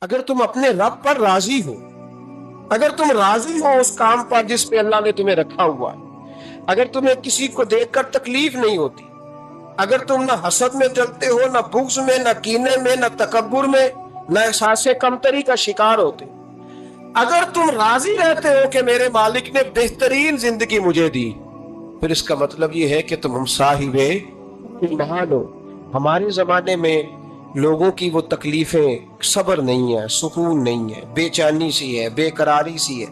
اگر تم اپنے رب پر راضی ہو، اگر تم راضی ہو اس کام پر جس پہ اللہ نے تمہیں رکھا ہوا ہے، اگر تمہیں کسی کو دیکھ کر تکلیف نہیں ہوتی، اگر تم نہ حسد میں جلتے ہو، نہ بغض میں، نہ کینے میں، نہ تکبر میں، نہ احساس کمتری کا شکار ہوتے، اگر تم راضی رہتے ہو کہ میرے مالک نے بہترین زندگی مجھے دی، پھر اس کا مطلب یہ ہے کہ تم صاحب ایمان ہو۔ ہمارے زمانے میں لوگوں کی وہ تکلیفیں صبر نہیں ہے، سکون نہیں ہے، بے چینی سی ہے، بے قراری سی ہے،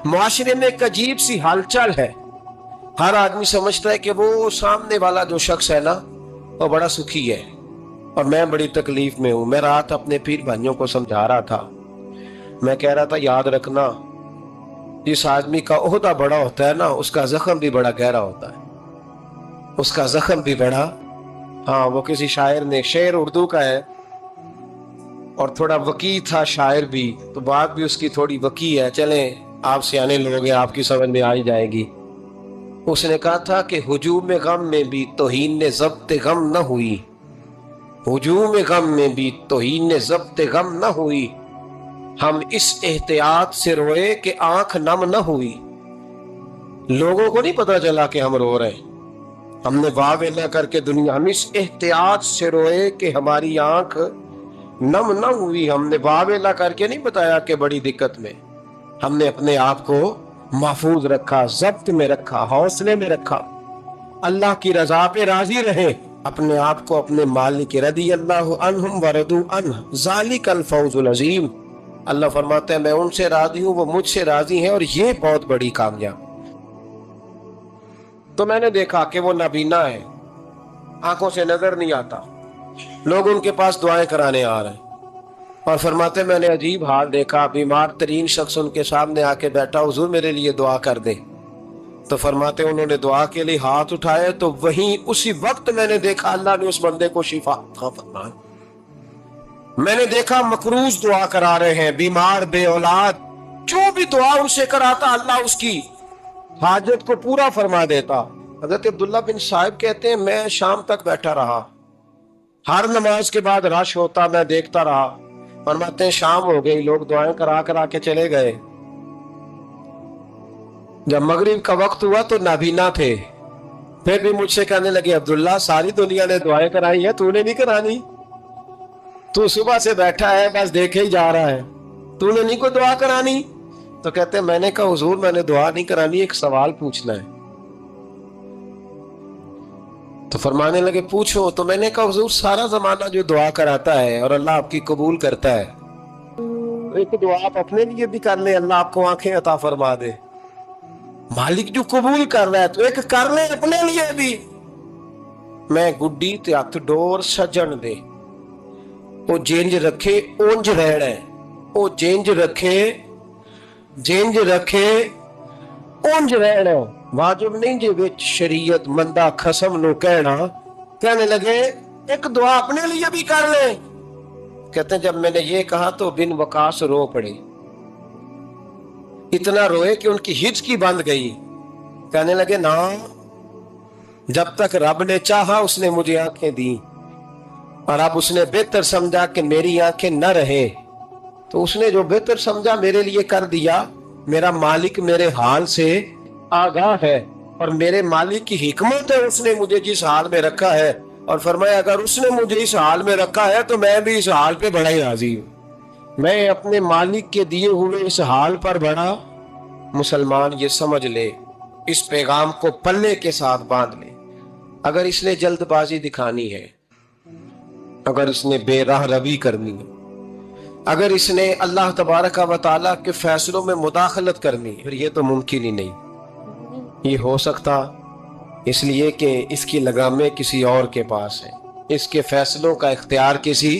معاشرے میں ایک عجیب سی ہلچل ہے۔ ہر آدمی سمجھتا ہے کہ وہ سامنے والا جو شخص ہے نا وہ بڑا سکھی ہے اور میں بڑی تکلیف میں ہوں۔ میں رات اپنے پیر بھائیوں کو سمجھا رہا تھا، میں کہہ رہا تھا یاد رکھنا جس آدمی کا عہدہ بڑا ہوتا ہے نا اس کا زخم بھی بڑا گہرا ہوتا ہے، اس کا زخم بھی بڑا۔ ہاں وہ کسی شاعر نے، شعر اردو کا ہے اور تھوڑا وقی تھا شاعر بھی، تو بات بھی اس کی تھوڑی وقی ہے، چلیں آپ سیانے لوگ ہیں آپ کی سمجھ میں آ ہی جائے گی۔ اس نے کہا تھا کہ ہجوم غم میں بھی توہین نے ضبط غم نہ ہوئی، ہجوم غم میں بھی توہین نے ضبط غم نہ ہوئی، ہم اس احتیاط سے روئے کہ آنکھ نم نہ ہوئی۔ لوگوں کو نہیں پتا چلا کہ ہم رو رہے ہیں، ہم نے واہ ویلا کر کے دنیا، ہم اس احتیاط سے روئے کہ ہماری آنکھ نم نہ ہوئی۔ ہم نے واہ ویلا کر کے نہیں بتایا کہ بڑی دقت میں، ہم نے اپنے آپ کو محفوظ رکھا، ضبط میں رکھا، حوصلے میں رکھا، اللہ کی رضا پہ راضی رہے، اپنے آپ کو اپنے مالک رضی اللہ عنہم ورضوا عنہ ذالک الفوز العظیم۔ اللہ فرماتا ہے میں ان سے راضی ہوں، وہ مجھ سے راضی ہیں، اور یہ بہت بڑی کامیاب۔ تو میں نے دیکھا کہ وہ نابینا ہے، آنکھوں سے نظر نہیں آتا، لوگ ان کے پاس دعائیں کرانے آ رہے ہیں، اور فرماتے میں نے عجیب حال دیکھا، بیمار ترین شخص ان کے سامنے آ کے بیٹھا، حضور میرے لیے دعا کر دے۔ تو فرماتے انہوں نے دعا کے لیے ہاتھ اٹھائے تو وہیں اسی وقت میں نے دیکھا اللہ نے اس بندے کو شفا عطا فرمائی۔ میں نے دیکھا مقروض دعا کرا رہے ہیں، بیمار، بے اولاد، جو بھی دعا ان سے کراتا اللہ اس کی حاجت کو پورا فرما دیتا۔ حضرت عبداللہ بن صاحب کہتے ہیں میں شام تک بیٹھا رہا، ہر نماز کے بعد رش ہوتا، میں دیکھتا رہا، فرماتے ہیں شام ہو گئی، لوگ دعائیں کرا کے چلے گئے، جب مغرب کا وقت ہوا تو نابینا تھے، پھر بھی مجھ سے کہنے لگے عبداللہ ساری دنیا نے دعائیں کرائی ہیں، تو نے نہیں کرانی، تو صبح سے بیٹھا ہے بس دیکھے ہی جا رہا ہے، تو نے نہیں کوئی دعا کرانی؟ تو کہتے ہیں میں نے کہا حضور میں نے دعا نہیں کرانی، ایک سوال پوچھنا ہے۔ تو فرمانے لگے پوچھو۔ تو میں نے کہا حضور سارا زمانہ جو دعا کراتا ہے اور اللہ آپ کی قبول کرتا ہے، ایک دعا آپ اپنے لیے بھی کر لیں، اللہ آپ کو آنکھیں عطا فرما دے، مالک جو قبول کر رہا ہے تو ایک کر لیں اپنے لیے بھی۔ میں گڈی تے ہاتھ ڈور سجن دے، وہ جینج رکھے اونج رہنا ہے، وہ جینج رکھے اونج رہنا ہے، واجب نہیں جے وچ شریعت مندہ خسم نو کہنا۔ کہنے لگے ایک دعا اپنے لیے بھی کر لیں۔ کہتے ہیں جب میں نے یہ کہا تو بن وقاص رو پڑے، اتنا روئے کہ ان کی ہچکی بند گئی۔ کہنے لگے نا، جب تک رب نے چاہا اس نے مجھے آنکھیں دی، اور اب اس نے بہتر سمجھا کہ میری آنکھیں نہ رہے، تو اس نے جو بہتر سمجھا میرے لیے کر دیا۔ میرا مالک میرے حال سے آگاہ ہے، اور میرے مالک کی حکمت ہے، اس نے مجھے جس حال میں رکھا ہے، اور فرمایا اگر اس نے مجھے اس حال میں رکھا ہے تو میں بھی اس حال پہ بڑا ہی راضی ہوں۔ میں اپنے مالک کے دیے ہوئے اس حال پر بڑا۔ مسلمان یہ سمجھ لے، اس پیغام کو پلے کے ساتھ باندھ لے، اگر اس نے جلد بازی دکھانی ہے، اگر اس نے بے راہ روی کرنی ہے، اگر اس نے اللہ تبارک و تعالیٰ کے فیصلوں میں مداخلت کرنی، پھر یہ تو ممکن ہی نہیں۔ یہ ہو سکتا اس لیے کہ اس کی لگامیں کسی اور کے پاس ہیں، اس کے فیصلوں کا اختیار کسی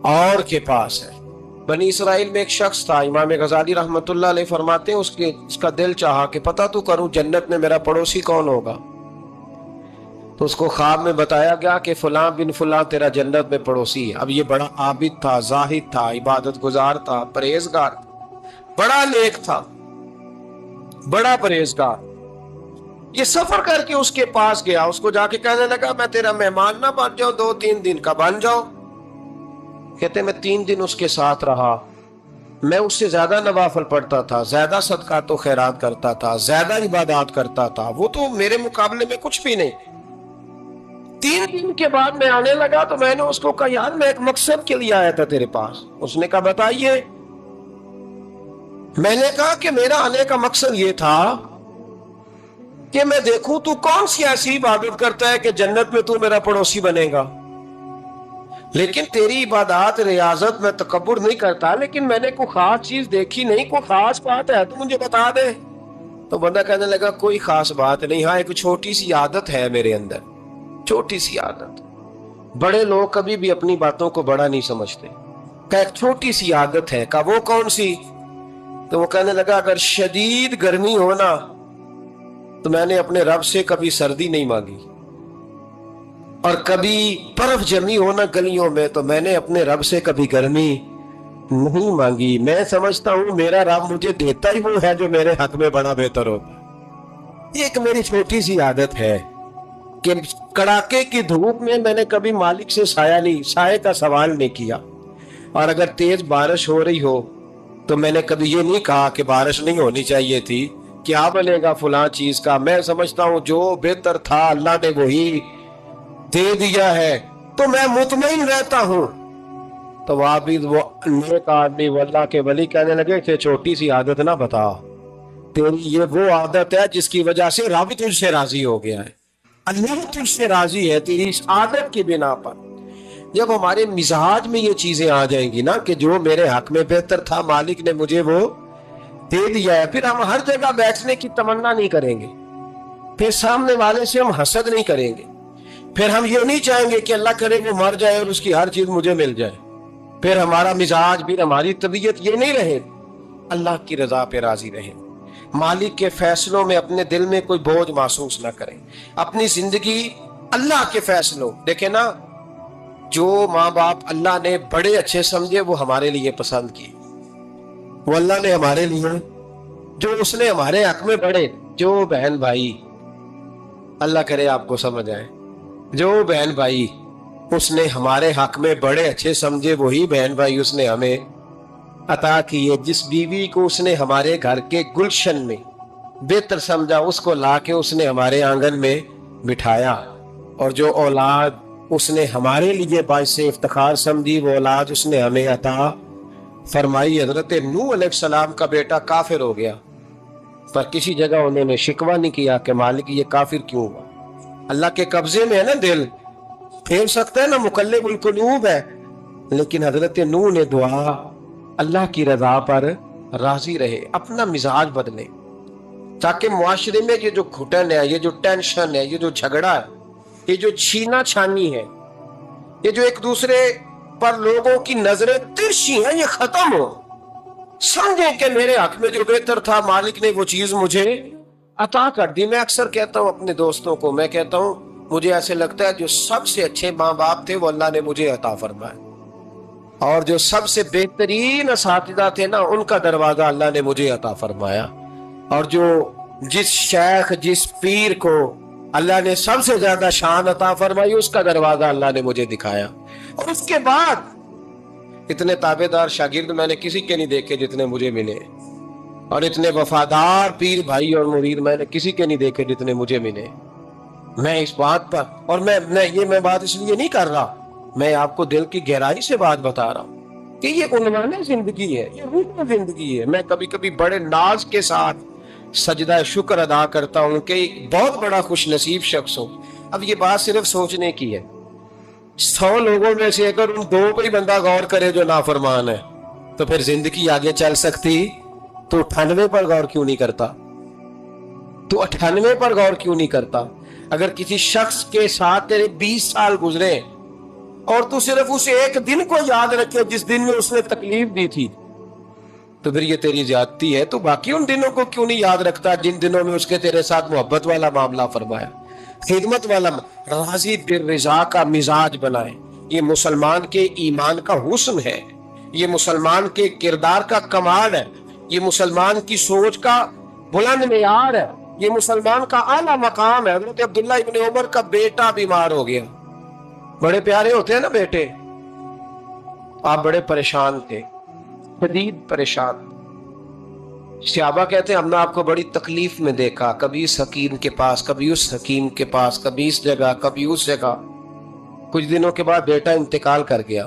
اور کے پاس ہے۔ بنی اسرائیل میں ایک شخص تھا، امام غزالی رحمت اللہ علیہ فرماتے ہیں اس کا دل چاہا کہ پتہ تو کروں جنت میں میرا پڑوسی کون ہوگا، تو اس کو خواب میں بتایا گیا کہ فلاں بن فلاں تیرا جنت میں پڑوسی ہے۔ اب یہ بڑا عابد تھا، زاہد تھا، عبادت گزار تھا، پرہیزگار تھا، بڑا نیک تھا، بڑا پرہیزگار۔ یہ سفر کر کے اس کے پاس گیا، اس کو جا کے کہنے لگا میں تیرا مہمان نہ بن جاؤں، 2-3 دن کا بن جاؤ۔ کہتے میں 3 دن اس کے ساتھ رہا، میں اس سے زیادہ نوافل پڑھتا تھا، زیادہ صدقات و خیرات کرتا تھا، زیادہ عبادات کرتا تھا، وہ تو میرے مقابلے میں کچھ بھی نہیں۔ 3 دن کے بعد میں آنے لگا تو میں نے اس کو کہا یار میں ایک مقصد کے لیے آیا تھا تیرے پاس۔ اس نے کہا بتائیے۔ میں نے کہا کہ میرا آنے کا مقصد یہ تھا کہ میں دیکھوں تو کون سی ایسی عبادت کرتا ہے کہ جنت میں تو میرا پڑوسی بنے گا، لیکن تیری عبادات ریاضت میں تکبر نہیں کرتا، لیکن میں نے کوئی خاص چیز دیکھی نہیں، کوئی خاص بات ہے تو مجھے بتا دے۔ تو بندہ کہنے لگا کوئی خاص بات نہیں، ہاں ایک چھوٹی سی عادت ہے میرے اندر، چھوٹی سی عادت۔ بڑے لوگ کبھی بھی اپنی باتوں کو بڑا نہیں سمجھتے، کہ ایک چھوٹی سی عادت ہے۔ کہ وہ کون سی؟ تو وہ کہنے لگا اگر شدید گرمی ہونا تو میں نے اپنے رب سے کبھی سردی نہیں مانگی، اور کبھی برف جمی ہونا گلیوں میں تو میں نے اپنے رب سے کبھی گرمی نہیں مانگی۔ میں سمجھتا ہوں میرا رب مجھے دیتا ہی وہ ہے جو میرے حق میں بڑا بہتر ہوتا۔ یہ ایک میری چھوٹی سی عادت ہے کہ کڑاکے کی دھوپ میں نے کبھی مالک سے سائے کا سوال نہیں کیا، اور اگر تیز بارش ہو رہی ہو تو میں نے کبھی یہ نہیں کہا کہ بارش نہیں ہونی چاہیے تھی، کیا بنے گا فلاں چیز کا۔ میں سمجھتا ہوں جو بہتر تھا اللہ نے وہی دے دیا ہے، تو میں مطمئن رہتا ہوں۔ تو وہ نیک آدمی وہ اللہ کے ولی کہنے لگے کہ چھوٹی سی عادت نہ بتا، تیری یہ وہ عادت ہے جس کی وجہ سے رب تجھ سے راضی ہو گیا ہے، اللہ تجھ سے راضی ہے تیری اس عادت کی بنا پر۔ جب ہمارے مزاج میں یہ چیزیں آ جائیں گی نا کہ جو میرے حق میں بہتر تھا مالک نے مجھے وہ دے دیا ہے، پھر ہم ہر جگہ بیٹھنے کی تمنا نہیں کریں گے، پھر سامنے والے سے ہم حسد نہیں کریں گے، پھر ہم یہ نہیں چاہیں گے کہ اللہ کرے وہ مر جائے اور اس کی ہر چیز مجھے مل جائے، پھر ہمارا مزاج پھر ہماری طبیعت یہ نہیں رہے، اللہ کی رضا پہ راضی رہیں، مالک کے فیصلوں میں اپنے دل میں کوئی بوجھ محسوس نہ کریں، اپنی زندگی اللہ کے فیصلوں۔ دیکھیں نا، جو ماں باپ اللہ نے بڑے اچھے سمجھے وہ ہمارے لیے پسند کیے، وہ اللہ نے ہمارے لیے جو اس نے ہمارے حق میں بڑے، جو بہن بھائی اللہ کرے آپ کو سمجھ آئے، جو بہن بھائی اس نے ہمارے حق میں بڑے اچھے سمجھے وہی بہن بھائی اس نے ہمیں عطا کیے۔ جس بیوی کو اس نے ہمارے گھر کے گلشن میں بہتر سمجھا اس کو لا کے اس نے ہمارے آنگن میں بٹھایا، اور جو اولاد اس نے ہمارے لیے باعث افتخار سمجھی وہ اولاد اس نے ہمیں عطا فرمائی۔ حضرت نوح علیہ السلام کا بیٹا کافر ہو گیا، پر کسی جگہ انہوں نے شکوہ نہیں کیا کہ مالک یہ کافر کیوں ہوا۔ اللہ کے قبضے میں ہے نا دل، پھیر سکتا ہے نا، مقلب القلوب ہے، لیکن حضرت نوح نے دعا اللہ کی رضا پر راضی رہے، اپنا مزاج بدلے، تاکہ معاشرے میں یہ جو گھٹن ہے، یہ جو ٹینشن ہے، یہ جو جھگڑا ہے، یہ جو چھینا چھانی ہے، یہ جو ایک دوسرے پر لوگوں کی نظریں ترشی ہیں، یہ ختم ہو۔ سمجھیں کہ میرے حق میں جو بہتر تھا مالک نے وہ چیز مجھے عطا کر دی۔ میں اکثر کہتا ہوں اپنے دوستوں کو، میں کہتا ہوں مجھے ایسے لگتا ہے جو سب سے اچھے ماں باپ تھے وہ اللہ نے مجھے عطا فرمائے، اور جو سب سے بہترین اساتذہ تھے نا ان کا دروازہ اللہ نے مجھے عطا فرمایا، اور جو جس شیخ جس پیر کو اللہ نے سب سے زیادہ شان عطا فرمائی اس کا دروازہ اللہ نے مجھے دکھایا۔ اور اس کے بعد اتنے تابعدار شاگرد میں نے کسی کے نہیں دیکھے جتنے مجھے ملے، اور اتنے وفادار پیر بھائی اور مرید میں نے کسی کے نہیں دیکھے جتنے مجھے ملے۔ میں اس بات پر، اور میں بات اس لیے نہیں کر رہا، میں آپ کو دل کی گہرائی سے بات بتا رہا ہوں کہ یہ عنوان زندگی ہے، یہ روح زندگی ہے۔ میں کبھی کبھی بڑے ناز کے ساتھ سجدہ شکر ادا کرتا ہوں کہ بہت بڑا خوش نصیب شخص ہوں۔ اب یہ بات صرف سوچنے کی ہے، 100 لوگوں میں سے اگر ان 2 پہ ہی بندہ غور کرے جو نافرمان ہے تو پھر زندگی آگے چل سکتی؟ تو 98 پر غور کیوں نہیں کرتا؟ تو 98 پر غور کیوں نہیں کرتا؟ اگر کسی شخص کے ساتھ تیرے 20 سال گزرے اور تو صرف اس ایک دن کو یاد رکھے جس دن میں اس نے تکلیف دی تھی تو پھر یہ تیری زیادتی ہے۔ تو باقی ان دنوں کو کیوں نہیں یاد رکھتا جن دنوں میں اس کے تیرے ساتھ محبت والا معاملہ فرمایا، خدمت والا، راضی بالرضا کا مزاج بنائے۔ یہ مسلمان کے ایمان کا حسن ہے، یہ مسلمان کے کردار کا کمال ہے، یہ مسلمان کی سوچ کا بلند معیار ہے، یہ مسلمان کا اعلیٰ مقام ہے۔ حضرت عبداللہ ابن عمر کا بیٹا بیمار ہو گیا، بڑے پیارے ہوتے ہیں نا بیٹے، آپ بڑے پریشان تھے، شدید پریشان۔ صحابہ کہتے ہیں ہم نے آپ کو بڑی تکلیف میں دیکھا، کبھی اس حکیم کے پاس، کبھی اس حکیم کے پاس، کبھی اس جگہ، کبھی اس جگہ۔ کچھ دنوں کے بعد بیٹا انتقال کر گیا،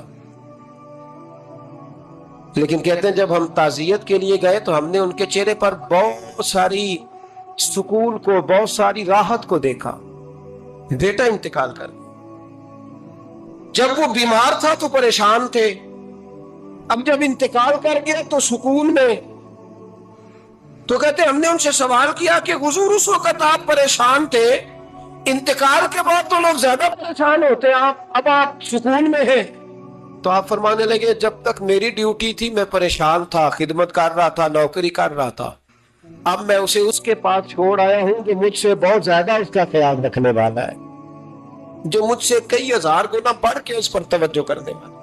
لیکن کہتے ہیں جب ہم تعزیت کے لیے گئے تو ہم نے ان کے چہرے پر بہت ساری سکون کو، بہت ساری راحت کو دیکھا۔ بیٹا انتقال کر گیا۔ جب وہ بیمار تھا تو پریشان تھے، اب جب انتقال کر گیا تو سکون میں۔ تو کہتے ہیں ہم نے ان سے سوال کیا کہ حضور اس وقت آپ پریشان تھے، انتقال کے بعد تو لوگ زیادہ پریشان ہوتے ہیں، اب آپ سکون میں ہیں۔ تو آپ فرمانے لگے جب تک میری ڈیوٹی تھی میں پریشان تھا، خدمت کر رہا تھا، نوکری کر رہا تھا، اب میں اسے اس کے پاس چھوڑ آیا ہوں کہ مجھ سے بہت زیادہ اس کا خیال رکھنے والا ہے، جو مجھ سے کئی ہزار گنا بڑھ کے اس پر توجہ کرنے والا۔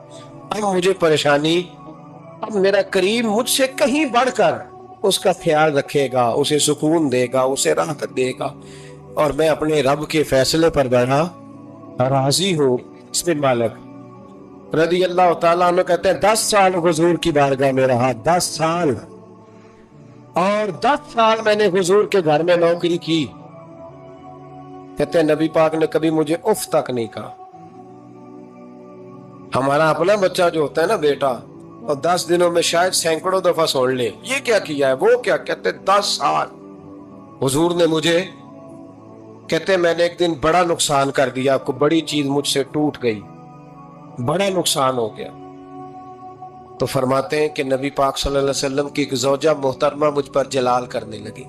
اب مجھے پریشانی، اب میرا کریم مجھ سے کہیں بڑھ کر اس کا خیال رکھے گا، اسے سکون دے گا، اسے راحت دے گا، اور میں اپنے رب کے فیصلے پر بڑا راضی ہوں۔ اس میں مالک رضی اللہ تعالیٰ عنہ کہتے ہیں 10 سال حضور کی بارگاہ میں رہا، 10 سال، اور 10 سال میں نے حضور کے گھر میں نوکری کی۔ کہتے ہیں نبی پاک نے کبھی مجھے اف تک نہیں کہا۔ ہمارا اپنا بچہ جو ہوتا ہے نا بیٹا، اور 10 دنوں میں شاید سینکڑوں دفعہ سن لے یہ کیا کیا ہے، وہ کیا، کہتے 10 سال حضور نے مجھے، کہتے میں نے ایک دن بڑا نقصان کر دیا، کوئی بڑی چیز مجھ سے ٹوٹ گئی، بڑا نقصان ہو گیا۔ تو فرماتے ہیں کہ نبی پاک صلی اللہ علیہ وسلم کی ایک زوجہ محترمہ مجھ پر جلال کرنے لگی،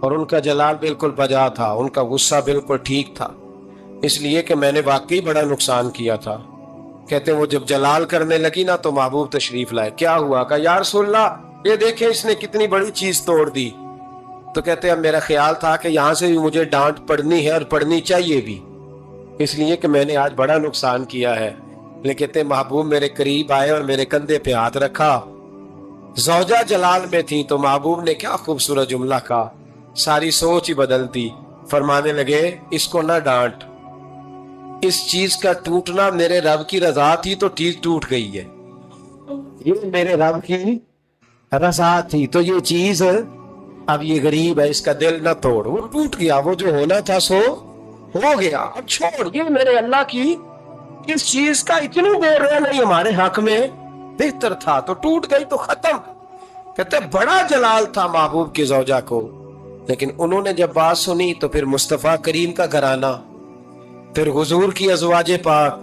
اور ان کا جلال بالکل بجا تھا، ان کا غصہ بالکل ٹھیک تھا، اس لیے کہ میں نے واقعی بڑا نقصان کیا تھا۔ کہتے ہیں وہ جب جلال کرنے لگی نا تو محبوب تشریف لائے، کیا ہوا؟ کہا یا رسول اللہ یہ دیکھیں اس نے کتنی بڑی چیز توڑ دی۔ تو کہتے ہیں اب میرا خیال تھا کہ یہاں سے بھی مجھے ڈانٹ پڑنی ہے، اور پڑنی چاہیے بھی، اس لیے کہ میں نے آج بڑا نقصان کیا ہے۔ لیکن کہتے ہیں محبوب میرے قریب آئے اور میرے کندھے پہ ہاتھ رکھا، زوجہ جلال میں تھی، تو محبوب نے کیا خوبصورت جملہ کہا، ساری سوچ ہی بدل دی۔ فرمانے لگے اس کو نہ ڈانٹ، اس چیز کا ٹوٹنا میرے رب کی رضا تھی تو چیز ٹوٹ گئی ہے، یہ میرے رب کی رضا تھی تو یہ چیز اب یہ غریب ہے، اس کا دل نہ توڑ، وہ ٹوٹ گیا، وہ جو ہونا تھا سو ہو گیا، اب چھوڑ، یہ میرے اللہ کی اس چیز کا اتنی دیر رہنا نہیں ہمارے حق میں بہتر تھا، تو ٹوٹ گئی تو ختم۔ کہتے بڑا جلال تھا محبوب کی زوجہ کو، لیکن انہوں نے جب بات سنی تو پھر مصطفیٰ کریم کا گھرانہ، پھر حضور کی ازواج پاک،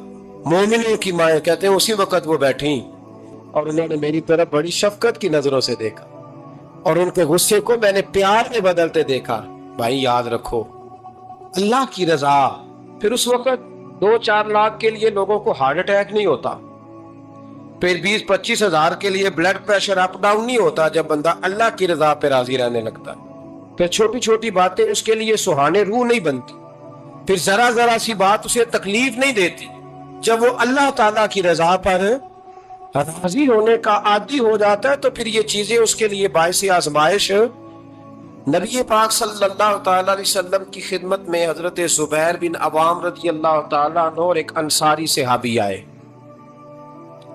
مومنوں کی مائیں، کہتے ہیں اسی وقت وہ بیٹھیں اور انہوں نے میری طرف بڑی شفقت کی نظروں سے دیکھا، اور ان کے غصے کو میں نے پیار میں بدلتے دیکھا۔ بھائی یاد رکھو اللہ کی رضا، پھر اس وقت 2-4 لاکھ کے لیے لوگوں کو ہارٹ اٹیک نہیں ہوتا، پھر 20-25 ہزار کے لیے بلڈ پریشر اپ ڈاؤن نہیں ہوتا، جب بندہ اللہ کی رضا پہ راضی رہنے لگتا ہے۔ پھر چھوٹی چھوٹی باتیں اس کے لیے سہانے روح نہیں بنتی، پھر ذرا ذرا سی بات اسے تکلیف نہیں دیتی، جب وہ اللہ تعالیٰ کی رضا پر راضی ہونے کا عادی ہو جاتا ہے تو پھر یہ چیزیں اس کے لیے باعث آزمائش۔ نبی پاک صلی اللہ تعالیٰ علیہ وسلم کی خدمت میں حضرت زبیر بن عوام رضی اللہ تعالیٰ عنہ اور ایک انصاری صحابی آئے،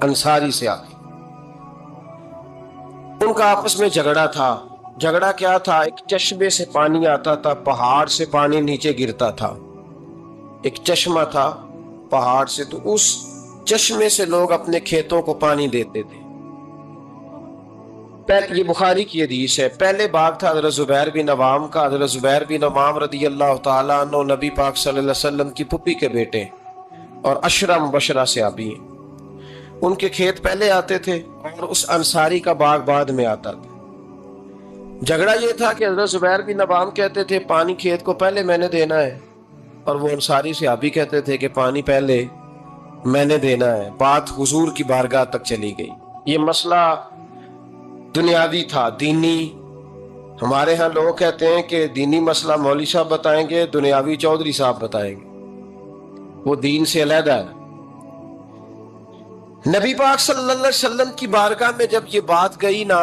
انصاری صحابی، ان کا آپس میں جھگڑا تھا۔ جھگڑا کیا تھا؟ ایک چشمے سے پانی آتا تھا، پہاڑ سے پانی نیچے گرتا تھا، ایک چشمہ تھا پہاڑ سے، تو اس چشمے سے لوگ اپنے کھیتوں کو پانی دیتے تھے۔ یہ بخاری کی حدیث ہے۔ پہلے باب تھا حضرت زبیر بن عوام کا۔ حضرت زبیر بن عوام رضی اللہ تعالیٰ عنہ نبی پاک صلی اللہ علیہ وسلم کی پھپھی کے بیٹے اور عشرہ مبشرہ صحابی ہیں۔ ان کے کھیت پہلے آتے تھے اور اس انصاری کا باغ بعد میں آتا تھا۔ جھگڑا یہ تھا کہ حضرت زبیر بن عوام کہتے تھے پانی کھیت کو پہلے میں نے دینا ہے، اور وہ انصاری صحابی کہتے تھے کہ پانی پہلے میں نے دینا ہے۔ بات حضور کی بارگاہ تک چلی گئی۔ یہ مسئلہ دنیاوی تھا، دینی۔ ہمارے ہاں لوگ کہتے ہیں کہ دینی مسئلہ مولوی صاحب بتائیں گے، دنیاوی چودھری صاحب بتائیں گے، وہ دین سے علیحدہ ہے۔ نبی پاک صلی اللہ علیہ وسلم کی بارگاہ میں جب یہ بات گئی نا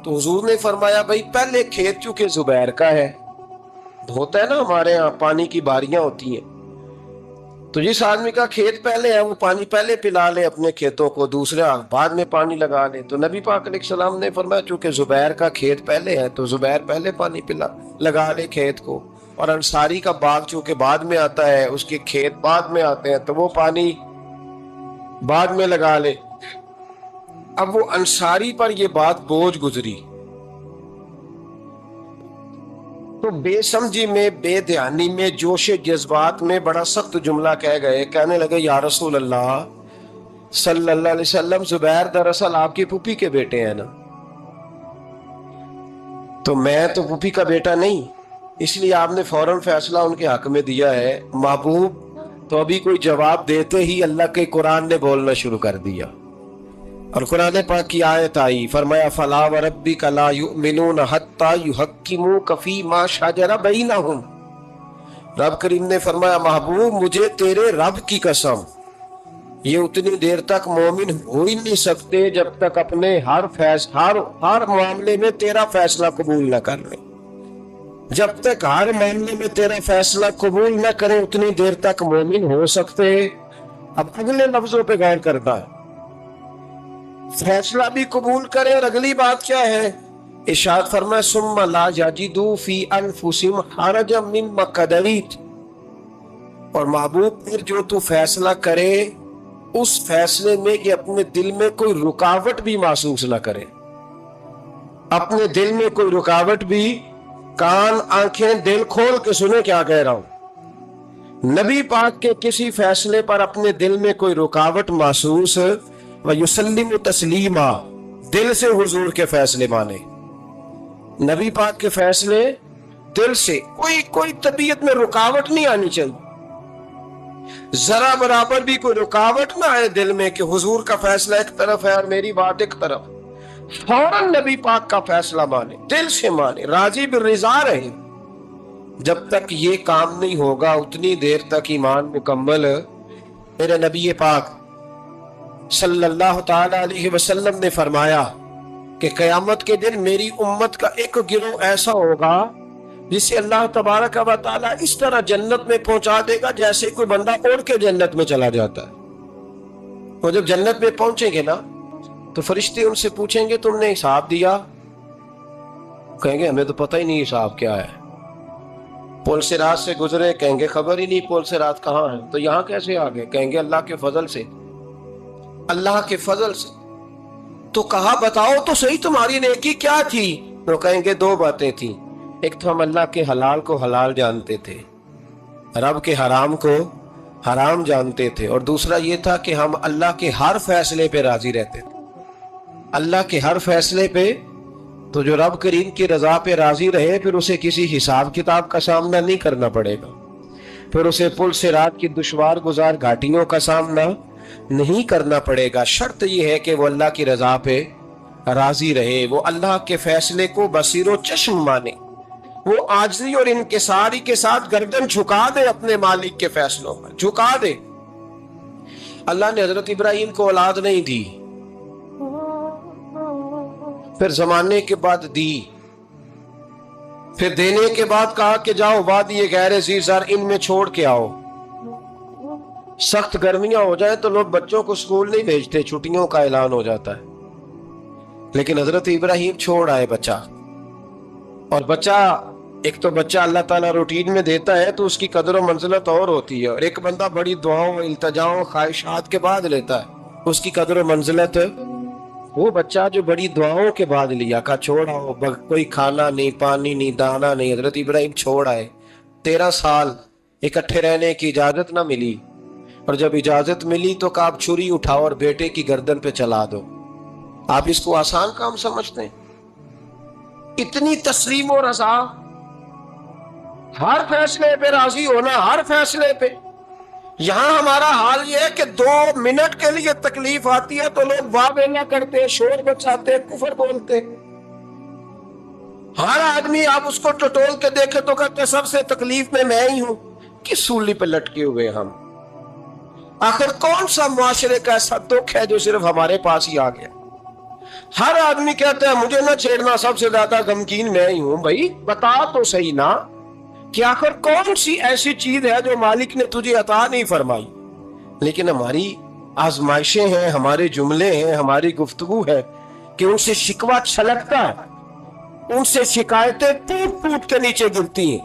تو حضور نے فرمایا بھائی پہلے کھیت چونکہ زبیر کا ہے، ہوتا ہے نا ہمارے ہاں پانی کی باریاں ہوتی ہیں، تو جس آدمی کا کھیت پہلے ہے وہ پانی پہلے پلا لے اپنے کھیتوں کو، دوسرا بعد میں پانی لگا لے۔ تو نبی پاک علیہ السلام نے فرمایا چونکہ زبیر کا کھیت پہلے ہے تو زبیر پہلے پانی لگا لے کھیت کو، اور انصاری کا باغ چونکہ بعد میں آتا ہے، اس کے کھیت بعد میں آتے ہیں تو وہ پانی بعد میں لگا لے۔ اب وہ انصاری پر یہ بات بوجھ گزری تو بے سمجھی میں، بے دھیانی میں، جوش جذبات میں بڑا سخت جملہ کہہ گئے، کہنے لگے یا رسول اللہ صلی اللہ علیہ وسلم، زبیر دراصل آپ کی پھوپھی کے بیٹے ہیں نا، تو میں تو پھوپھی کا بیٹا نہیں، اس لیے آپ نے فوراً فیصلہ ان کے حق میں دیا ہے۔ محبوب تو ابھی کوئی جواب دیتے ہی اللہ کے قرآن نے بولنا شروع کر دیا، اور قرآن پاک کی آیت آئی، فرمایا فلا وربک لا یؤمنون حتی یحکموک فیما شجر بینہم۔ رب کریم نے فرمایا محبوب مجھے تیرے رب کی قسم، یہ اتنی دیر تک مومن ہو ہی نہیں سکتے جب تک اپنے ہر معاملے میں تیرا فیصلہ قبول نہ کر لیں، جب تک ہر معاملے میں تیرا فیصلہ قبول نہ کریں اتنی دیر تک مومن ہو سکتے۔ اب اگلے لفظوں پہ غور کرنا ہے، فیصلہ بھی قبول کریں، اور اگلی بات کیا ہے؟ ارشاد فرمایا ثم لا یجدوا فی انفسہم حرجا مما قضیت، اور محبوب پھر جو تو فیصلہ کرے اس فیصلے میں کہ اپنے دل میں کوئی رکاوٹ بھی محسوس نہ کرے، اپنے دل میں کوئی رکاوٹ بھی، کان آنکھیں دل کھول کے سنے کیا کہہ رہا ہوں، نبی پاک کے کسی فیصلے پر اپنے دل میں کوئی رکاوٹ محسوس، وَيُسَلِّمُ تَسْلِيمًا، دل سے حضور کے فیصلے مانے، نبی پاک کے فیصلے دل سے، کوئی طبیعت میں رکاوٹ نہیں آنی چاہیے، ذرا برابر بھی کوئی رکاوٹ نہ آئے دل میں کہ حضور کا فیصلہ ایک طرف ہے اور میری بات ایک طرف، فوراً نبی پاک کا فیصلہ مانے، دل سے مانے، راضی بالرضا رہے۔ جب تک یہ کام نہیں ہوگا اتنی دیر تک ایمان مکمل۔ میرے نبی پاک صلی اللہ تعالی علیہ وسلم نے فرمایا کہ قیامت کے دن میری امت کا ایک گروہ ایسا ہوگا جسے اللہ تبارک و تعالی اس طرح جنت میں پہنچا دے گا جیسے کوئی بندہ اڑ کے جنت میں چلا جاتا ہے۔ وہ جب جنت میں پہنچیں گے نا تو فرشتے ان سے پوچھیں گے تم نے حساب دیا؟ کہیں گے ہمیں تو پتہ ہی نہیں حساب کیا ہے۔ پل صراط سے گزرے؟ کہیں گے خبر ہی نہیں پل صراط کہاں ہے، تو یہاں کیسے آ گئے؟ کہیں گے اللہ کے فضل سے، اللہ کے فضل سے۔ تو کہا بتاؤ تو صحیح تمہاری نیکی کیا تھی؟ تو کہیں گے دو باتیں تھیں، ایک تو ہم اللہ کے حلال کو حلال جانتے تھے، رب کے حرام کو حرام جانتے تھے، اور دوسرا یہ تھا کہ ہم اللہ کے ہر فیصلے پہ راضی رہتے تھے، اللہ کے ہر فیصلے پہ۔ تو جو رب کریم کی رضا پہ راضی رہے پھر اسے کسی حساب کتاب کا سامنا نہیں کرنا پڑے گا، پھر اسے پل صراط کی دشوار گزار گھاٹیوں کا سامنا نہیں کرنا پڑے گا۔ شرط یہ ہے کہ وہ اللہ کی رضا پہ راضی رہے، وہ اللہ کے فیصلے کو بصیر و چشم مانے، وہ عاجزی اور انکساری کے ساتھ گردن جھکا دے اپنے مالک کے فیصلوں پر، جھکا دے۔ اللہ نے حضرت ابراہیم کو اولاد نہیں دی، پھر زمانے کے بعد دی، پھر دینے کے بعد کہا کہ جاؤ وادی غیر ذی زرع ان میں چھوڑ کے آؤ۔ سخت گرمیاں ہو جائیں تو لوگ بچوں کو اسکول نہیں بھیجتے، چھٹیوں کا اعلان ہو جاتا ہے، لیکن حضرت ابراہیم چھوڑ آئے بچہ، اور بچہ ایک تو بچہ اللہ تعالیٰ روٹین میں دیتا ہے تو اس کی قدر و منزلت اور ہوتی ہے، اور ایک بندہ بڑی دعاؤں التجاؤں خواہشات کے بعد لیتا ہے، اس کی قدر و منزلت۔ وہ بچہ جو بڑی دعاؤں کے بعد لیا، کہا چھوڑ آؤ، کوئی کھانا نہیں، پانی نہیں، دانا نہیں، حضرت ابراہیم چھوڑ آئے۔ 13 سال اکٹھے رہنے کی اجازت نہ ملی، اور جب اجازت ملی تو کہا آپ چھری اٹھاؤ اور بیٹے کی گردن پہ چلا دو۔ آپ اس کو آسان کام سمجھتے ہیں؟ اتنی تسلیم و رضا، ہر فیصلے پہ راضی ہونا، ہر فیصلے پہ۔ یہاں ہمارا حال یہ ہے کہ 2 منٹ کے لیے تکلیف آتی ہے تو لوگ واہ ویلا کرتے، شور بچاتے، کفر بولتے۔ ہر آدمی آپ اس کو ٹٹول کے دیکھے تو کہتے سب سے تکلیف میں ہی ہوں۔ کس سولی پہ لٹکے ہوئے ہم؟ آخر کون سا معاشرے کا ایسا دکھ ہے جو صرف ہمارے پاس ہی آ گیا؟ ہر آدمی کہتا ہے مجھے نہ چھیڑنا، سب سے زیادہ غمگین میں ہی ہوں۔ بھائی بتا تو صحیح نا، کہ آخر کون سی ایسی چیز ہے جو مالک نے تجھے عطا نہیں فرمائی. لیکن ہماری آزمائشیں ہیں، ہمارے جملے ہیں، ہماری گفتگو ہے کہ ان سے شکوہ چھلکتا ہے، ان سے شکایتیں ٹوٹ ٹوٹ کے نیچے گرتی ہیں.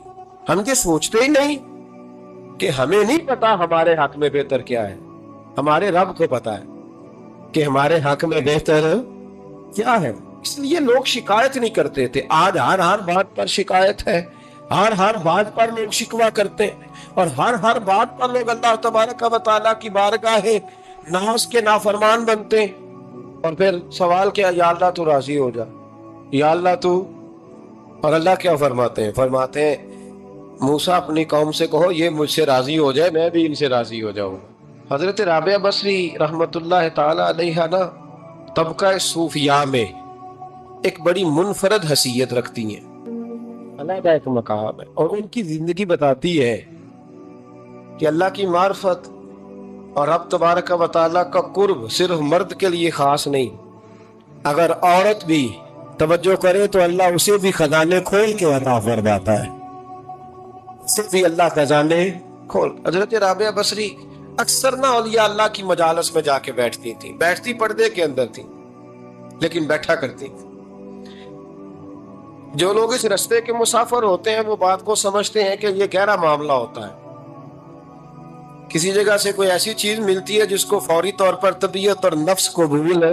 ہم یہ سوچتے ہی نہیں کہ ہمیں نہیں پتا ہمارے حق میں بہتر کیا ہے. ہمارے رب کو پتا ہے کہ ہمارے حق میں بہتر کیا ہے. اس لیے لوگ شکایت نہیں کرتے تھے. آج ہر بات پر شکایت ہے، ہر بات پر لوگ شکوہ کرتے ہیں، اور ہر بات پر لوگ اللہ تبارک و تعالیٰ کی بارگاہ ناز کے نافرمان بنتے ہیں. اور پھر سوال کیا، یا اللہ تو راضی ہو جا، یا اللہ تو. اور اللہ کیا فرماتے ہیں موسیٰ اپنی قوم سے کہو یہ مجھ سے راضی ہو جائے، میں بھی ان سے راضی ہو جاؤں. حضرت رابعہ بصری رحمت اللہ تعالی علیہ نا طبقہ صوفیاء میں ایک بڑی منفرد حیثیت رکھتی ہیں، علیحدہ ایک مقام ہے. اور ان کی زندگی بتاتی ہے کہ اللہ کی معرفت اور رب تبارک و تعالیٰ کا قرب صرف مرد کے لیے خاص نہیں. اگر عورت بھی توجہ کرے تو اللہ اسے بھی خزانے کھول کے عطا فرماتا ہے، اسے بھی اللہ خزانے کھول. حضرت رابعہ بصری اکثر نہ اولیاء اللہ کی مجالس میں جا کے بیٹھتی تھی، بیٹھتی پردے کے اندر تھی لیکن بیٹھا کرتی. جو لوگ اس رستے کے مسافر ہوتے ہیں وہ بات کو سمجھتے ہیں کہ یہ گہرا معاملہ ہوتا ہے. کسی جگہ سے کوئی ایسی چیز ملتی ہے جس کو فوری طور پر طبیعت اور نفس قبول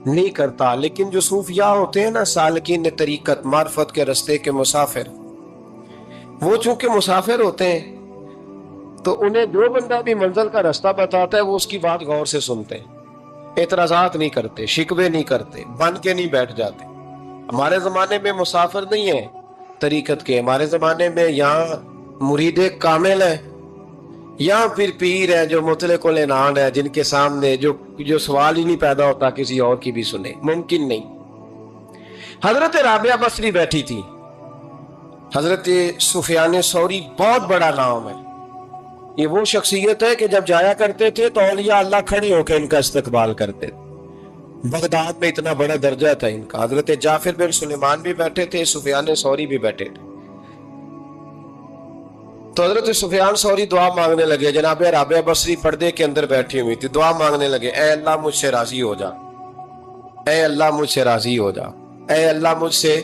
نہیں کرتا. لیکن جو صوفیاء ہوتے ہیں نا، سالکین طریقت، معرفت کے رستے کے مسافر، وہ چونکہ مسافر ہوتے ہیں تو انہیں جو بندہ بھی منزل کا رستہ بتاتا ہے وہ اس کی بات غور سے سنتے ہیں، اعتراضات نہیں کرتے، شکوے نہیں کرتے، بن کے نہیں بیٹھ جاتے. ہمارے زمانے میں مسافر نہیں ہیں طریقت کے، ہمارے زمانے میں یہاں مرید کامل ہے یا پھر پیر ہے جو مطلق العنان ہے، جن کے سامنے جو سوال ہی نہیں پیدا ہوتا کسی اور کی بھی سنے، ممکن نہیں. حضرت رابعہ بصری بیٹھی تھی. حضرت سفیان ثوری بہت بڑا نام ہے. یہ وہ شخصیت ہے کہ جب جایا کرتے تھے تو اولیاء اللہ کھڑے ہو کے ان کا استقبال کرتے تھے. بغداد میں اتنا بڑا درجہ تھا ان کا. حضرت جعفر بن سلیمان بھی بیٹھے تھے، سفیان ثوری بھی بیٹھے تھے. تو حضرت سفیان ثوری دعا مانگنے لگے. جناب رابعہ بصری پردے کے اندر بیٹھی ہوئی تھی، دعا مانگنے لگے، اے اللہ مجھ سے راضی ہو جا، اے اللہ مجھ سے راضی ہو جا، اے اللہ مجھ سے.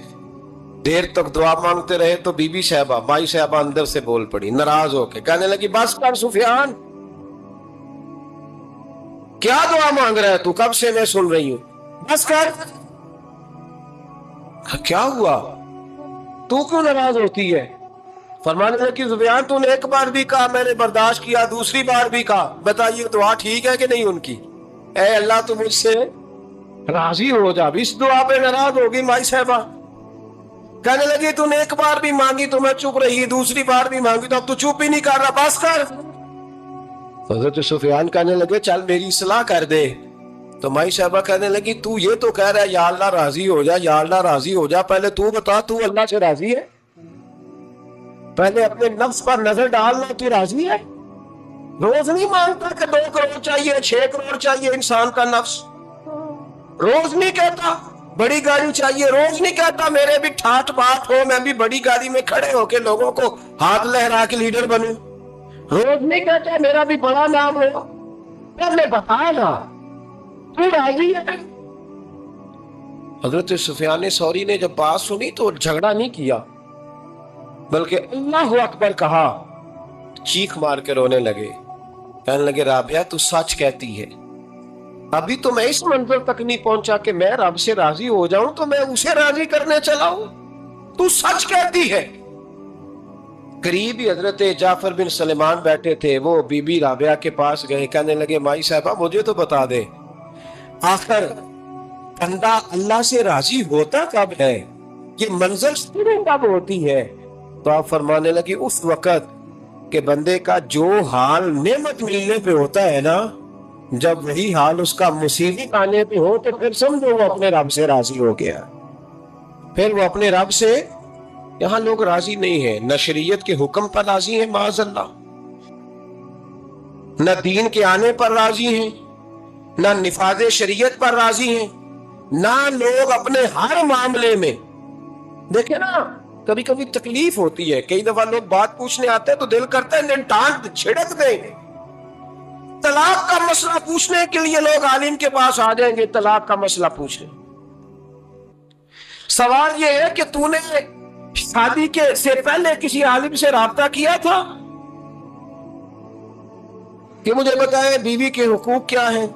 دیر تک دعا مانگتے رہے تو بی بی صاحبہ، مائی صاحبہ اندر سے بول پڑی ناراض ہو کے، کہنے لگی بس کر سفیان، کیا دعا مانگ رہا ہے تو؟ کب سے میں سن رہی ہوں، بس کر. کیا ہوا، تو کیوں ناراض ہوتی ہے؟ فرمانے لگی سفیان تو نے ایک بار بھی کہا میں نے برداشت کیا، دوسری بار بھی کہا، بتائیے دعا ٹھیک ہے کہ نہیں ان کی؟ اے اللہ تو مجھ سے راضی ہو جا. اس دعا پہ ناراض ہوگی مائی صاحبہ. کہنے لگی تو نے ایک بار بھی مانگی تو میں چپ رہی، دوسری بار بھی مانگی تو اب تو چپ ہی نہیں کر رہا، بس کر. حضرت سفیان کہنے لگے چل میری اصلاح کر دے. تو مائی صاحبہ کہنے لگی تو یہ تو کہہ رہا ہے یا اللہ راضی ہو جا، یا اللہ راضی ہو جا، پہلے تو بتا تو اللہ سے راضی ہے؟ پہلے اپنے نفس پر نظر ڈالنا، تو راضی ہے؟ روز نہیں مانگتا کہ 2 کروڑ چاہیے، 6 کروڑ چاہیے انسان کا نفس. روز نہیں کہتا بڑی گاڑی چاہیے، روز نہیں کہتا میرے بھی ٹھاٹ بات ہو، میں بھی بڑی گاڑی میں کھڑے ہو کے لوگوں کو ہاتھ لہرا کے لیڈر بنوں. روز نہیں کہتا میرا بھی بڑا نام ہو. پہلے بتا نا تو راضی ہے؟ حضرت سفیان ثوری نے جب بات سنی تو جھگڑا نہیں کیا بلکہ اللہ اکبر کہا، چیخ مار کے رونے لگے. کہنے لگے رابعہ تو سچ کہتی ہے، ابھی تو میں اس منزل تک نہیں پہنچا کہ میں رب سے راضی ہو جاؤں تو میں اسے راضی کرنے چلا ہوں، تو سچ کہتی ہے. قریب ہی حضرت جعفر بن سلیمان بیٹھے تھے، وہ بی بی رابعہ کے پاس گئے. کہنے لگے مائی صاحبہ مجھے تو بتا دے آخر بندہ اللہ سے راضی ہوتا کب ہے، یہ منزل شروع کب ہوتی ہے؟ تو آپ فرمانے لگی اس وقت کہ بندے کا جو حال نعمت ملنے پہ ہوتا ہے نا، جب وہی حال اس کا مصیبت آنے پہ ہو تو پھر سمجھو وہ اپنے رب سے راضی ہو گیا. پھر وہ اپنے رب سے، یہاں لوگ راضی نہیں ہیں، نہ شریعت کے حکم پر راضی ہیں معاذ اللہ، نہ دین کے آنے پر راضی ہیں، نہ نفاذ شریعت پر راضی ہیں، نہ لوگ اپنے ہر معاملے میں. دیکھیں نا کبھی کبھی تکلیف ہوتی ہے. کئی دفعہ لوگ بات پوچھنے آتے ہیں تو دل کرتا ہے انہیں ڈانٹ چھڑک دیں. طلاق کا مسئلہ پوچھنے کے لیے لوگ عالم کے پاس آ جائیں گے, طلاق کا مسئلہ پوچھنے. سوال یہ ہے کہ تو نے شادی کے سے پہلے کسی عالم سے رابطہ کیا تھا کہ مجھے بتائیں بیوی کے حقوق کیا ہیں,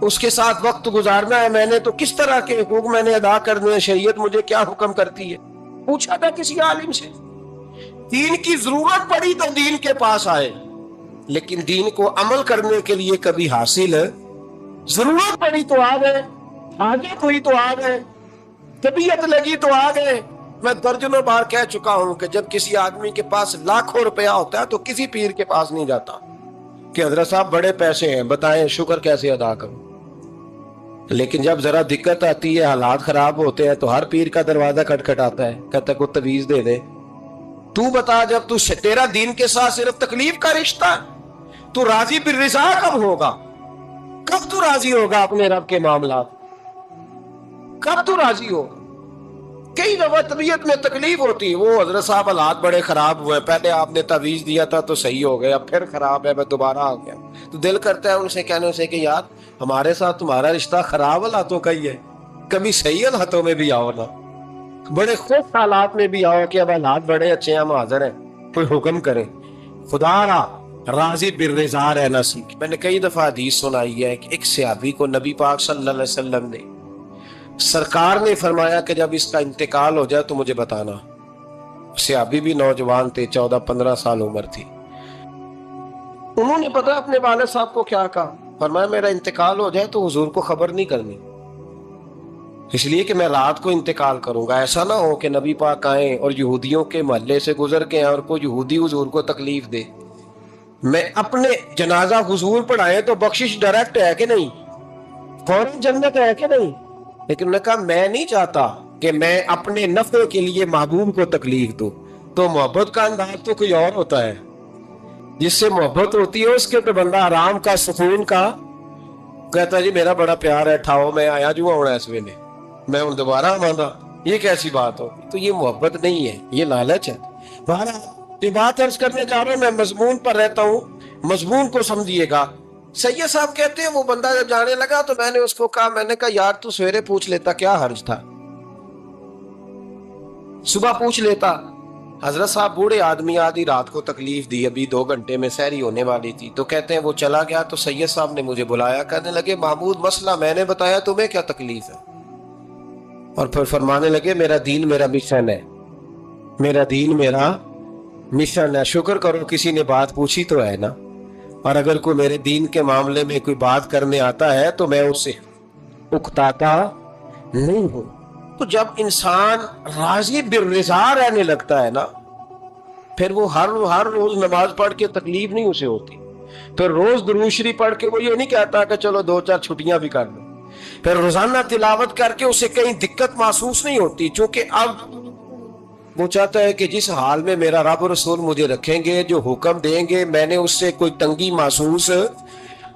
اس کے ساتھ وقت گزارنا ہے میں نے تو کس طرح کے حقوق میں نے ادا کرنے ہیں, شریعت مجھے کیا حکم کرتی ہے؟ پوچھا تھا کسی عالم سے؟ دین کی ضرورت پڑی تو دین کے پاس آئے, لیکن دین کو عمل کرنے کے لیے کبھی حاصل ضرورت پڑی تو آ گئے, حاجت ہوئی تو آ گئے, طبیعت لگی تو آ گئے. میں درجنوں بار کہہ چکا ہوں کہ جب کسی آدمی کے پاس لاکھوں روپیہ ہوتا ہے تو کسی پیر کے پاس نہیں جاتا کہ حضرت صاحب بڑے پیسے ہیں بتائیں شکر کیسے ادا کروں. لیکن جب ذرا دقت آتی ہے, حالات خراب ہوتے ہیں, تو ہر پیر کا دروازہ کھٹکھٹاتا ہے, کہتا ہے کوئی تعویذ دے دے. تو بتا جب تیرا دین کے ساتھ صرف تکلیف کا رشتہ ہے, تو راضی بالرضا کب ہوگا؟ کب تو راضی ہوگا اپنے رب کے معاملات؟ کب تو راضی ہوگا؟ کئی دفعہ طبیعت میں تکلیف ہوتی ہے, وہ حضرت صاحب حالات بڑے خراب ہوئے, پہلے آپ نے تعویذ دیا تھا تو صحیح ہو گیا, پھر خراب ہے میں دوبارہ آ گیا. تو دل کرتا ہے ان سے کہنے سے کہ یار ہمارے ساتھ تمہارا رشتہ خراب حالاتوں کا ہی ہے, کبھی صحیح حالاتوں میں بھی آؤ نا, بڑے خوش حالات میں بھی آؤ کہ اب حالات بڑے اچھے ہیں, ہم حاضر ہیں, کوئی حکم کریں. خدا راضی بالرضا رہنا سیکھ. میں نے کئی دفعہ حدیث سنائی ہے کہ ایک صحابی کو نبی پاک صلی اللہ علیہ وسلم نے, سرکار نے فرمایا کہ جب اس کا انتقال ہو جائے تو مجھے بتانا. صحابی بھی نوجوان تھے, 14-15 سال عمر تھی. انہوں نے پتا اپنے والد صاحب کو کیا کہا, فرمایا میرا انتقال ہو جائے تو حضور کو خبر نہیں کرنی, اس لیے کہ میں رات کو انتقال کروں گا. ایسا نہ ہو کہ نبی پاک آئیں اور یہودیوں کے محلے سے گزر کے اور کوئی یہودی حضور کو تکلیف دے. میں اپنے جنازہ حضور پڑھائے تو بخشش ڈائریکٹ ہے کہ نہیں, فوراً جنت ہے کہ نہیں. لیکن نے کہا میں نہیں چاہتا کہ میں اپنے نفع کے لیے محبوب کو تکلیف دوں. تو محبت کا انداز تو کوئی اور ہوتا ہے, جس سے محبت ہوتی ہے اس کے تو بندہ آرام کا سکون کا کہتا ہے جی میرا بڑا پیار ہے, ٹھاؤ میں آیا جو ہونا اس ویلے, میں ان دوبارہ مانا. یہ کیسی بات ہوگی؟ تو یہ محبت نہیں ہے, یہ لالچ ہے. بہرحال یہ بات عرض کرنے جا رہا ہوں, میں مضمون پر رہتا ہوں, مضمون کو سمجھیے گا. سید صاحب کہتے ہیں وہ بندہ جب جانے لگا تو میں نے اس کو کہا, میں نے کہا یار تو سویرے پوچھ لیتا, کیا حرج تھا, صبح پوچھ لیتا. حضرت صاحب بوڑھے آدمی, آدھی رات کو تکلیف دی, ابھی 2 گھنٹے میں سحری ہونے والی تھی. تو کہتے ہیں وہ چلا گیا تو سید صاحب نے مجھے بلایا, کہنے لگے محمود مسئلہ میں نے بتایا, تمہیں کیا تکلیف ہے؟ اور پھر فرمانے لگے میرا دین میرا مشن ہے, میرا دین میرا مشن ہے. شکر کرو کسی نے بات پوچھی تو ہے نا, اور اگر کوئی میرے دین کے معاملے میں کوئی بات کرنے آتا ہے تو میں اس سے اکتاتا نہیں ہوں. تو جب انسان راضی بالرضا رہنے لگتا ہے نا, پھر وہ ہر روز نماز پڑھ کے تکلیف نہیں اسے ہوتی, پھر روز درود شریف پڑھ کے وہ یہ نہیں کہتا کہ چلو 2-4 چھٹیاں بھی کر لوں, پھر روزانہ تلاوت کر کے اسے کہیں دقت محسوس نہیں ہوتی, چونکہ اب وہ چاہتا ہے کہ جس حال میں میرا رب رسول مجھے رکھیں گے, جو حکم دیں گے, میں نے اس سے کوئی تنگی محسوس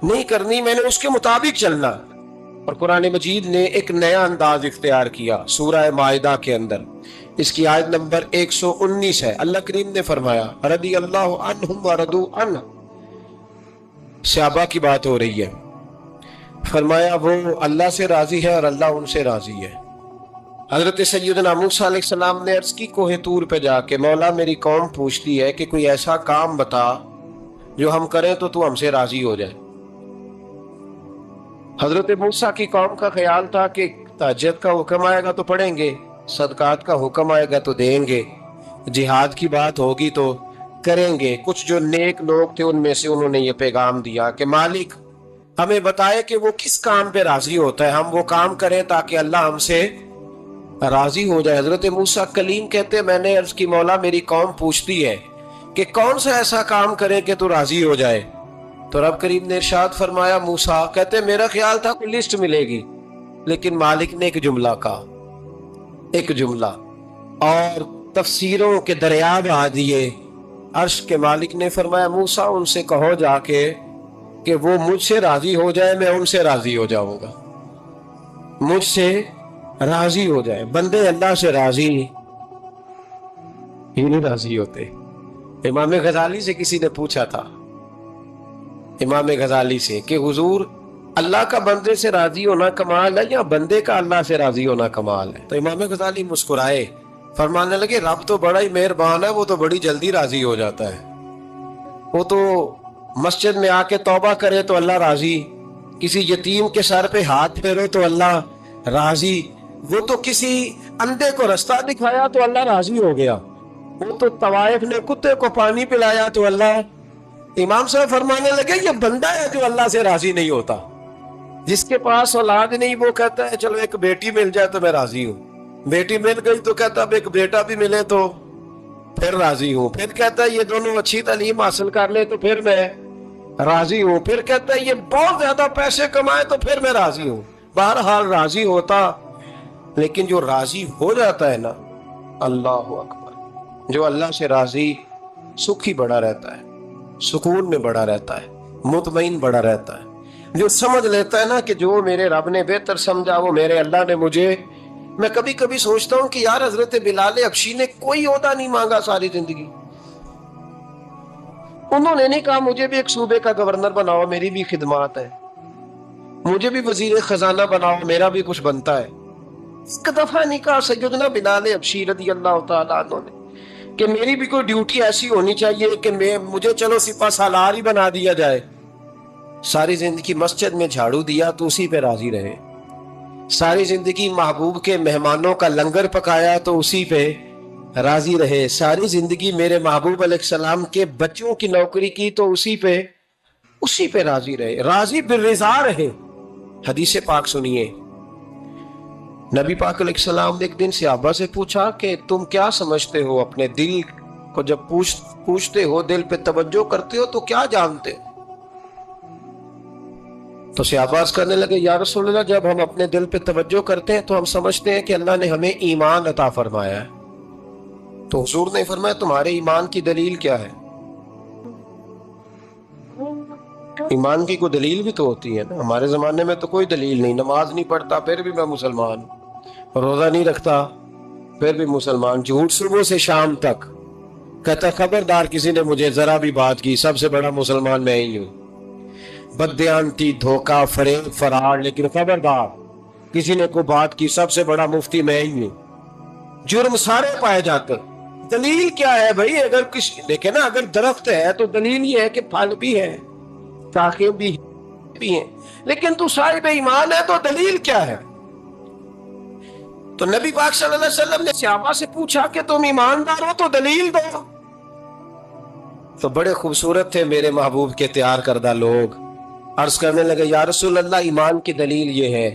نہیں کرنی, میں نے اس کے مطابق چلنا. اور قرآن مجید نے ایک نیا انداز اختیار کیا سورہ مائدہ کے اندر, اس کی آیت نمبر 119 ہے. اللہ کریم نے فرمایا رضی اللہ عنہم ورضوا عنہ, صحابہ کی بات ہو رہی ہے, فرمایا وہ اللہ سے راضی ہے اور اللہ ان سے راضی ہے. حضرت سیدنا موسیٰ علیہ السلام نے عرض کی کوہ طور پہ جا کے, مولا میری قوم پوچھتی ہے کہ کوئی ایسا کام بتا جو ہم کریں تو ہم سے راضی ہو جائے. حضرت موسیٰ کی قوم کا خیال تھا کہ تہجد کا حکم آئے گا تو پڑھیں گے, صدقات کا حکم آئے گا تو دیں گے, جہاد کی بات ہوگی تو کریں گے. کچھ جو نیک لوگ تھے ان میں سے انہوں نے یہ پیغام دیا کہ مالک ہمیں بتائے کہ وہ کس کام پہ راضی ہوتا ہے, ہم وہ کام کریں تاکہ اللہ ہم سے راضی ہو جائے. حضرت موسیٰ کلیم کہتے ہیں میں نے عرض کی مولا میری قوم پوچھتی ہے کہ کون سا ایسا کام کرے کہ تو راضی ہو جائے. تو رب کریم نے ارشاد فرمایا موسیٰ, کہتے ہیں میرا خیال تھا کوئی لسٹ ملے گی, لیکن مالک نے ایک جملہ کہا, ایک جملہ, اور تفسیروں کے دریا بہا دیے. عرش کے مالک نے فرمایا موسیٰ ان سے کہو جا کے کہ وہ مجھ سے راضی ہو جائے, میں ان سے راضی ہو جاؤں گا, مجھ سے راضی ہو جائے. بندے اللہ سے راضی یہ نہیں راضی ہوتے. امام غزالی سے کسی نے پوچھا تھا، امام غزالی سے، کہ حضور اللہ کا بندے سے راضی ہونا کمال ہے یا بندے کا اللہ سے راضی ہونا کمال ہے؟ تو امام غزالی مسکرائے، فرمانے لگے رب تو بڑا ہی مہربان ہے، وہ تو بڑی جلدی راضی ہو جاتا ہے. وہ تو مسجد میں آ کے توبہ کرے تو اللہ راضی، کسی یتیم کے سر پہ ہاتھ پھیرے تو اللہ راضی، وہ تو کسی اندھے کو رستہ دکھایا تو اللہ راضی ہو گیا، وہ تو طوائف نے کتے کو پانی پلایا تو اللہ. امام صاحب فرمانے لگے یہ بندہ ہے جو اللہ سے راضی نہیں ہوتا. جس کے پاس اولاد نہیں وہ کہتا ہے چلو ایک بیٹی مل جائے تو میں راضی ہوں، بیٹی مل گئی تو کہتا اب ایک بیٹا بھی ملے تو پھر راضی ہوں، پھر کہتا ہے یہ دونوں اچھی تعلیم حاصل کر لے تو پھر میں راضی ہوں، پھر کہتا ہے یہ بہت زیادہ پیسے کمائے تو پھر میں راضی ہوں. بہرحال راضی ہوتا، لیکن جو راضی ہو جاتا ہے نا، اللہ اکبر، جو اللہ سے راضی سکھ ہی بڑا رہتا ہے، سکون میں بڑا رہتا ہے، مطمئن بڑا رہتا ہے. جو سمجھ لیتا ہے نا کہ جو میرے رب نے بہتر سمجھا وہ میرے اللہ نے مجھے. میں کبھی کبھی سوچتا ہوں کہ یار حضرت بلال حبشی نے کوئی عہدہ نہیں مانگا ساری زندگی، انہوں نے نہیں کہا مجھے بھی ایک صوبے کا گورنر بناؤ میری بھی خدمات ہے، مجھے بھی وزیر خزانہ بناؤ میرا بھی کچھ بنتا ہے. ایک دفعہ نہیں کہا سیدنا بلال حبشی رضی اللہ تعالیٰ عنہ نے کہ میری بھی کوئی ڈیوٹی ایسی ہونی چاہیے کہ مجھے چلو سپہ سالار ہی بنا دیا جائے. ساری زندگی مسجد میں جھاڑو دیا تو اسی پہ راضی رہے، ساری زندگی محبوب کے مہمانوں کا لنگر پکایا تو اسی پہ راضی رہے، ساری زندگی میرے محبوب علیہ السلام کے بچوں کی نوکری کی تو اسی پہ راضی رہے، راضی بالرضا رہے. حدیث پاک سنیے، نبی پاک علیہ السلام نے ایک دن صحابہ سے پوچھا کہ تم کیا سمجھتے ہو، اپنے دل کو جب پوچھتے ہو، دل پہ توجہ کرتے ہو تو کیا جانتے ہو؟ تو صحابہ عرض کرنے لگے یا رسول اللہ جب ہم اپنے دل پہ توجہ کرتے ہیں تو ہم سمجھتے ہیں کہ اللہ نے ہمیں ایمان عطا فرمایا ہے. تو حضور نے فرمایا تمہارے ایمان کی دلیل کیا ہے؟ ایمان کی کوئی دلیل بھی تو ہوتی ہے نا. ہمارے زمانے میں تو کوئی دلیل نہیں، نماز نہیں پڑھتا پھر بھی میں مسلمان، روزہ نہیں رکھتا پھر بھی مسلمان، جھوٹ صبح سے شام تک، کہتا خبردار کسی نے مجھے ذرا بھی بات کی سب سے بڑا مسلمان میں ہی ہوں. بددیانتی، دھوکہ، فریب، فرار، لیکن خبردار کسی نے کوئی بات کی سب سے بڑا مفتی میں ہی ہوں. جرم سارے پائے جاتے. دلیل کیا ہے بھائی؟ اگر کسی دیکھیں نا، اگر درخت ہے تو دلیل یہ ہے کہ پھل بھی ہے، شاخیں بھی ہیں، لیکن تو صاحب ایمان ہے تو دلیل کیا ہے؟ تو نبی پاک صلی اللہ علیہ وسلم نے صحابہ سے پوچھا کہ تم ایماندار ہو تو دلیل دو. تو بڑے خوبصورت تھے میرے محبوب کے تیار کردہ لوگ، عرض کرنے لگے یا رسول اللہ ایمان کی دلیل یہ ہے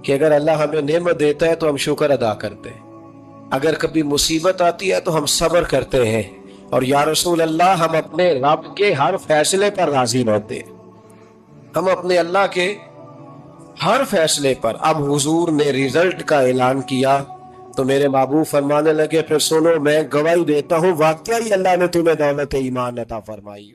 کہ اگر اللہ ہمیں نعمت دیتا ہے تو ہم شکر ادا کرتے ہیں، اگر کبھی مصیبت آتی ہے تو ہم صبر کرتے ہیں، اور یا رسول اللہ ہم اپنے رب کے ہر فیصلے پر راضی رہتے ہیں، ہم اپنے اللہ کے ہر فیصلے پر. اب حضور نے رزلٹ کا اعلان کیا تو میرے محبوب فرمانے لگے پھر سنو میں گواہی دیتا ہوں واقعی اللہ نے تمہیں دولت ایمان عطا فرمائی.